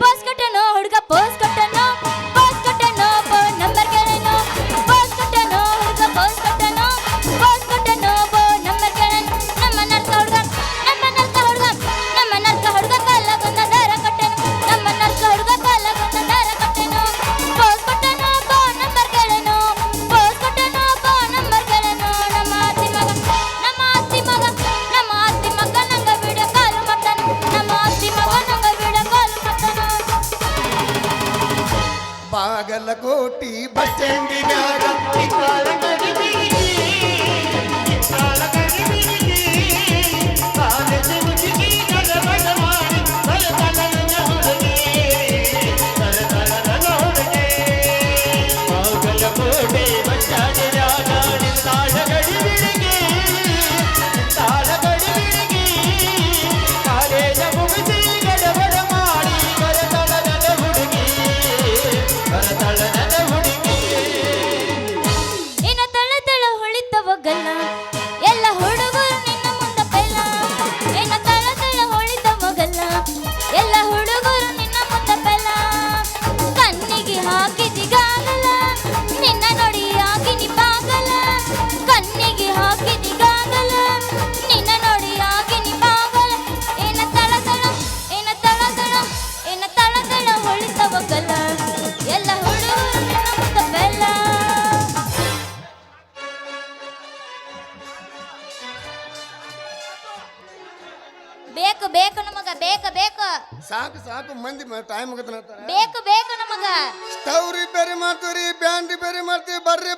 pose ಕೊಟ್ಟನೋ ಹುಡುಗ pose ಕೊಟ್ಟನೋ ಪೋಸ್ ಕೊಟ್ಟನೋ ಫೋನ್ ನಂಬರ್ ಕೇಳೇನೋ ಪೋಸ್ ಕೊಟ್ಟನೋ ಹುಡುಗ ಪೋಸ್ ಕೊಟ್ಟನೋ ಪೋಸ್ ಕೊಟ್ಟನೋ ಫೋನ್ ನಂಬರ್ ಕೇಳೇನೋ ನಮ್ಮ ನರ್ಕ ಹುಡುಗ ಕಾಲಗೊಂದ ದಾರ ಕಟ್ಟೆನೋ ನಮ್ಮ ನರ್ಕ ಹುಡುಗ ಕಾಲಗೊಂದ ದಾರ ಕಟ್ಟೆನೋ ಪೋಸ್ ಕೊಟ್ಟನೋ ಫೋನ್ ನಂಬರ್ ಕೇಳೇನೋ ಪೋಸ್ ಕೊಟ್ಟನೋ ಫೋನ್ ನಂಬರ್ ಕೇಳೇನೋ ನಮ್ಮ ಅತ್ತಿ ಮಗ ನಂಗ ವಿಡಿಯೋ ಕಾಲ್ ಮಾಡ್ತಾನ ನಮ್ಮ ಅತ್ತಿ ಮಗ ನಂಗ ವಿಡಿಯೋ ಕಾಲ್ ಮಾಡ್ತಾನ ಬಾಗಲಕೋಟಿ ಬಸ್ ಸ್ಟ್ಯಾಂಡಿನಾಗ ಇನ್ನ ತಳ ತಳ ಹೊಳಿತವ ಗಲ್ಲ ಎಲ್ಲ ಹುಡುಗರು ನಿನ್ನ ಮುಂದ ಬೆಲ್ಲ ಇನ್ನ ತಳ ತಳ ಹೊಳಿತವ ಗಲ್ಲ ಎಲ್ಲ ಹುಡುಗರು ನಿನ್ನ ಮುಂದ ಬೆಲ್ಲ ಕಣ್ಣಿಗೆ ಹಾಕಿದಿಗಾಗಲ್ಲ ನಿನ್ನ ನೋಡಿ ಆಗಿನಿ ಪಾಗಲ ಕಣ್ಣಿಗೆ ಹಾಕಿದಿಗಾಗಲ್ಲ ನಿನ್ನ ನೋಡಿ ಆಗಿನಿ ಪಾಗಲ ಇನ್ನ ತಳ ತಳ ಹೊಳಿತವ ಗಲ್ಲ ಎಲ್ಲ ಹುಡುಗರು ನಿನ್ನ ಮುಂದ ಬೆಲ್ಲ ಬೇಕು ಬೇಕು ನಮಗ ಬೇಕು ಸಾಕು ಸಾಕು ಮಂದಿ ಟೈಮ್ ಆಗತ್ತ ಬೇಕು ನಮಗ ಸ್ಟವ್ ರಿಪೇರಿ ಮಾಡ್ತೀವಿ ಬ್ಯಾನ್ ರಿಪೇರಿ ಮಾಡ್ತೀವಿ ಬರ್ರಿ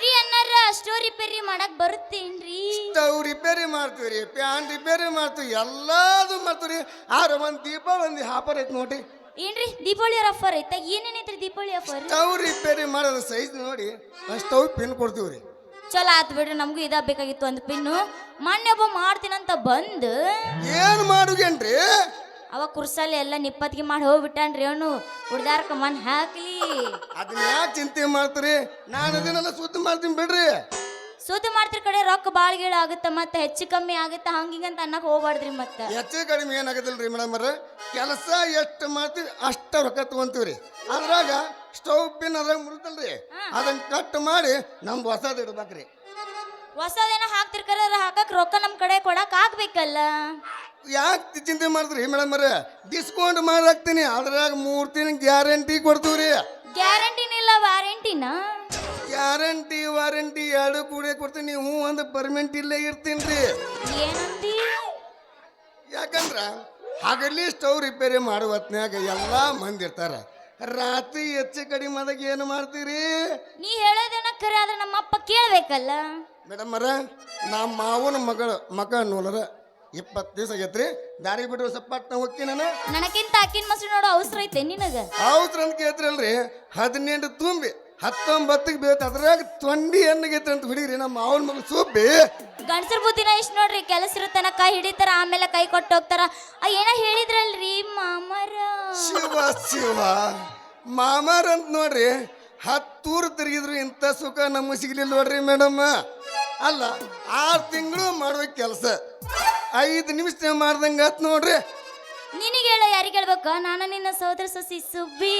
ರೀ ಅಣ್ಣಾರ ಸ್ಟೋರ್ ರಿಪೇರಿ ಮಾಡಕ್ ಬರುತ್ತೇನ್ರಿ ಸ್ಟವ್ ರಿಪೇರಿ ಮಾಡ್ತೀವಿ ಪ್ಯಾನ್ ರಿಪೇರಿ ಮಾಡ್ತೀವಿ ಎಲ್ಲಾದು ಮಾಡ್ತೀವಿ ಆರ ಒಂದ್ ದೀಪಾವಳಿ ಆಫರ್ ಐತಿ ನೋಡಿ ಏನ್ರಿ ದೀಪಾವಳಿ ಆಫರ್ ಐತಾ ಏನೇನೈತ್ರಿ ದೀಪಾವಳಿ ಆಫರ್ ಸ್ಟವ್ ರಿಪೇರಿ ಮಾಡೋದು ಸೈಜ್ ನೋಡಿ ಸ್ಟವ್ ಪಿನ್ ಕೊಡ್ತೀವ್ರಿ ಚಲೋ ಆತ್ ಬಿಡ್ರಿ ನಮಗೂ ಇದ ಬೇಕಾಗಿತ್ತು ಒಂದು ಪಿನ್ನು ಮೊನ್ನೆ ಒಬ್ಬ ಮಾಡ್ತೀನಂತ ಬಂದು ಏನ್ ಮಾಡುಗೇನ್ರಿ ಅವ ಕುರ್ಸಲ್ಲಿ ಎಲ್ಲ ನಿಪ್ಪತ್ತಿಗೆ ಮಾಡಿ ಹೋಗ್ಬಿಟ್ಟಾನ್ರಿ ಅವನು ಹುಡ್ದಾರ್ಕ ಮನ್ ಹಾಕ್ಲಿ ಅದನ್ನ ಯಾಕೆ ಚಿಂತೆ ಮಾಡ್ತೀರಿ ನಾನು ಅದನ್ನೆಲ್ಲ ಸುದ್ದಿ ಮಾಡ್ತೀನಿ ಬಿಡ್ರಿ ಸೂತು ಮಾಡ್ತಿರ್ ಕಡೆ ರೊಕ್ಕ ಬಾಳ್ ಗೀಳ ಆಗುತ್ತ ಮತ್ತೆ ಹೆಚ್ಚು ಕಮ್ಮಿ ಆಗುತ್ತ ಹಂಗಿಂಗಂತ ಅನ್ನಕ್ ಹೋಗ್ಬಾರ್ದ್ರಿ ಮತ್ತೆ ಹೆಚ್ಚು ಕಡಿಮೆ ಏನಾಗದಿಲ್ರಿ ಮೇಡಮ್ ಅವ್ರ ಕೆಲಸ ಎಷ್ಟು ಮಾಡ್ತೀವಿ ಅಷ್ಟ ರೊಕ್ಕ ತಗೊಂತೀವ್ರಿ ಅದ್ರಾಗ ಸ್ಟವ್ ಪಿನ್ ಅದ್ರಾಗ ಮುರಿದಲ್ರಿ ಅದನ್ನ ಕಟ್ ಮಾಡಿ ನಮ್ದು ಹೊಸದ್ ಇಡ್ಬೇಕ್ರಿ ಹೊಸದೇನ ಹಾಕ್ತಿರ್ಕರ ಹಾಕಕ್ ರೊಕ್ಕ ನಮ್ ಕಡೆ ಕೊಡಕ್ ಆಗ್ಬೇಕಲ್ಲ ಯಾಕೆ ಚಿಂತೆ ಮಾಡಿದ್ರಿ ಮೇಡಮ್ ಅವ್ರ ಡಿಸ್ಕೌಂಟ್ ಮಾಡಾಕ್ತೀನಿ ಅದ್ರಾಗ 3 ತಿಂಗಳ ಗ್ಯಾರಂಟಿ ಕೊಡ್ತೀವ್ರಿ ಗ್ಯಾರಂಟಿನಿಲ್ಲ ವಾರಂಟಿನಾ ಗ್ಯಾರಂಟಿ ವಾರಂಟಿ ಎರಡು ಕೂಡ ಕೊಡ್ತೀನಿ ನೀವು ಒಂದು ಪರ್ಮನೆಂಟ್ ಇಲ್ಲೇ ಇರ್ತೀನಿ ಏನಂತಿ ಯಾಕಂದ್ರ ಹಗಲಿ ಸ್ಟವ್ ರಿಪೇರಿ ಮಾಡುವ ಹೊತ್ನ್ಯಾಗ ಎಲ್ಲ ಮಂದಿ ಇರ್ತಾರ ರಾತ್ರಿ ಹೆಚ್ಚು ಕಡಿಮೆ ಆದಾಗ ಏನು ಮಾಡ್ತೀರಿ ನೀ ಹೇಳೋದೇನ ಖರೆ ಆದ್ರೆ ನಮ್ಮ ಅಪ್ಪ ಕೇಳ್ಬೇಕಲ್ಲ ಮೇಡಮ್ ಅರ ನಮ್ಮ ಮಾವನ ಮಗ ನೋಲರ 20 ದಿವಸ ಆಗೈತ್ರಿ ದಾರಿ ಬಿಟ್ಟು ಸಪ್ಪಟ್ ಹೋಗ್ತೀನಿ ನಾನು ನನಗಿಂತ ಅಕ್ಕಿನ ಮೊಸರು ನೋಡೋ ಅವಸರ ಐತೆ ನಿನಗ ಅವಸರ ಅಂತ ಕೇಳ್ತಿರಲ್ರಿ 18 ತುಂಬಿ 19ಕ್ಕೆ ಬೇತ ಅದ್ರಾಗ ತೊಂಡಿ ಎಣ್ಣಗೈತೆ ಅಂತ ಹಿಡೀರಿ ನಮ್ಮ ಮಾವನ ಮಗ ಸುಬ್ಬಿ ಗಂಡಸರ ಬುದ್ಧಿನ ಇಷ್ಟ ನೋಡ್ರಿ ಕೆಲಸ ಇರುತ್ತನ ಕೈ ಹಿಡಿತಾರ ಆಮೇಲೆ ಕೈ ಕೊಟ್ಟು ಹೋಗ್ತಾರ ಏನೋ ಹೇಳಿದ್ರಲ್ರಿ ಮಾಮರ ಶಿವ ಮಾಮಾರ್ ಅಂತ ನೋಡ್ರಿ 10 ಊರು ತಿರುಗಿದ್ರು ಇಂಥ ಸುಖ ನಮಗೆ ಸಿಗ್ಲಿಲ್ಲ ನೋಡ್ರಿ ಮೇಡಮ್ ಅಲ್ಲ 6 ತಿಂಗಳು ಮಾಡುವ ಕೆಲಸ 5 ನಿಮಿಷ ಮಾಡ್ದಂಗ ಆತ್ ನೋಡ್ರಿ ನಿನಗೆ ಹೇಳ ಯಾರಿಗೆ ಹೇಳ್ಬೇಕ ನಾನು ನಿನ್ನ ಸೋದರ ಸೊಸಿ ಸುಬ್ಬಿ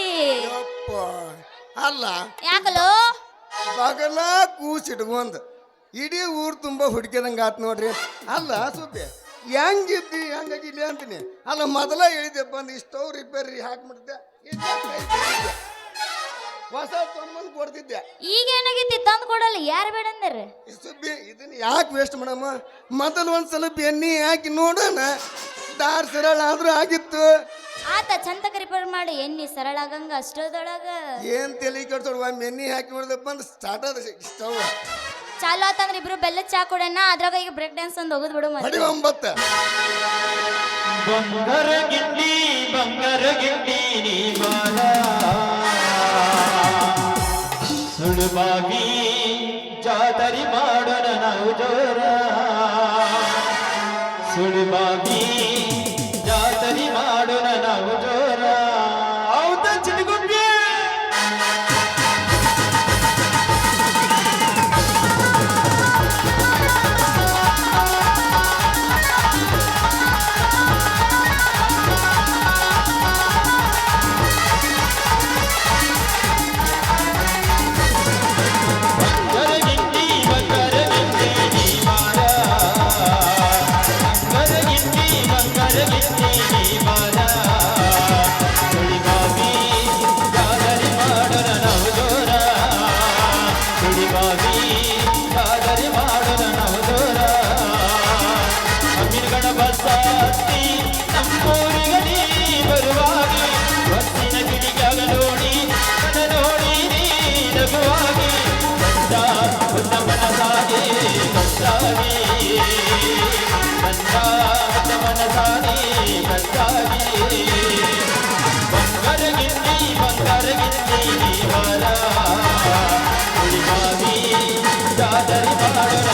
ಅಲ್ಲ ಯಾಕಲೋ ಬಗಲ ಕೂಸಿಟ್ಕೊಂಡ್ ಇಡೀ ಊರು ತುಂಬ ಹುಡುಕಿದಂಗ ಆತ್ ನೋಡ್ರಿ ಅಲ್ಲ ಸುಬ್ಬಿ ಹೆಂಗಿದ್ದಿ ಹೆಂಗಾಗಿಲ್ಲ ಅಂತೀನಿ ಅಲ್ಲ ಮೊದಲ ಹೇಳಿದೆ ಬಂದು ಇಷ್ಟೋ ರಿಪೇರಿ ಹಾಕ್ಬಿಡ್ದೆ ಹೊಸ ತೊಂಬಂದು ಕೊಡ್ತಿದ್ದೆ ಈಗ ಏನಾಗೈತಿ ತಂದು ಕೊಡಲ್ಲ ಯಾರು ಬೇಡ ಅಂದಾರ ಸುಬ್ಬಿ ಇದನ್ನ ಯಾಕೆ ವೇಸ್ಟ್ ಮಾಡಮ್ಮ ಮೊದಲು ಒಂದ್ ಸ್ವಲ್ಪ ಎಣ್ಣೆ ಹಾಕಿ ನೋಡೋಣ ದಾರ್ ಸರಳ ಆದ್ರೂ ಆಗಿತ್ತು ಆತ ಚಂದ ರಿಪೇರ್ ಮಾಡಿ ಎಣ್ಣೆ ಸರಳ ಆಗಂಗ ಅಷ್ಟೊದೊಳಗ ಏನ್ ತಲೆ ಕೆಡ್ಸೋಡ್ ಒಮ್ಮೆ ಎಣ್ಣೆ ಹಾಕಿ ನೋಡಿದಪ್ಪ ಅಂದ್ರೆ ಸ್ಟಾರ್ಟ್ ಆದ ಸ್ಟವ್ ಚಾಲು ಆತಂದ್ರೆ ಇಬ್ರು ಬೆಲ್ಲ ಚಾ ಕೊಡೋಣ ಅದ್ರಾಗ ಈಗ ಬ್ರೇಕ್ ಡ್ಯಾನ್ಸ್ ಒಂದು ಹೋಗುದ್ ಬಿಡು ಮಡಿ 9 ಬಂಗಾರ ಗಿಂಡಿ ನೀ ಬಾಲ ಸುಳುಬಾಗಿ ಜಾತರಿ ಮಾಡೋಣ ನಾವು ಜೋರ ಸುಳುಬಾಗಿ ಜಾತರಿ ಮಾಡೋಣ ನಾವು ಜೋರ ಹೌದ ಚಿಟಗುಪ್ಪಿ ಅಂತಾಗಿ ಬಂಗಾರಗಿತ್ತಿ ಬಾರ ಉಳಿಮಾವಿ ಜಾತರಿ ಮಾಡೋಣ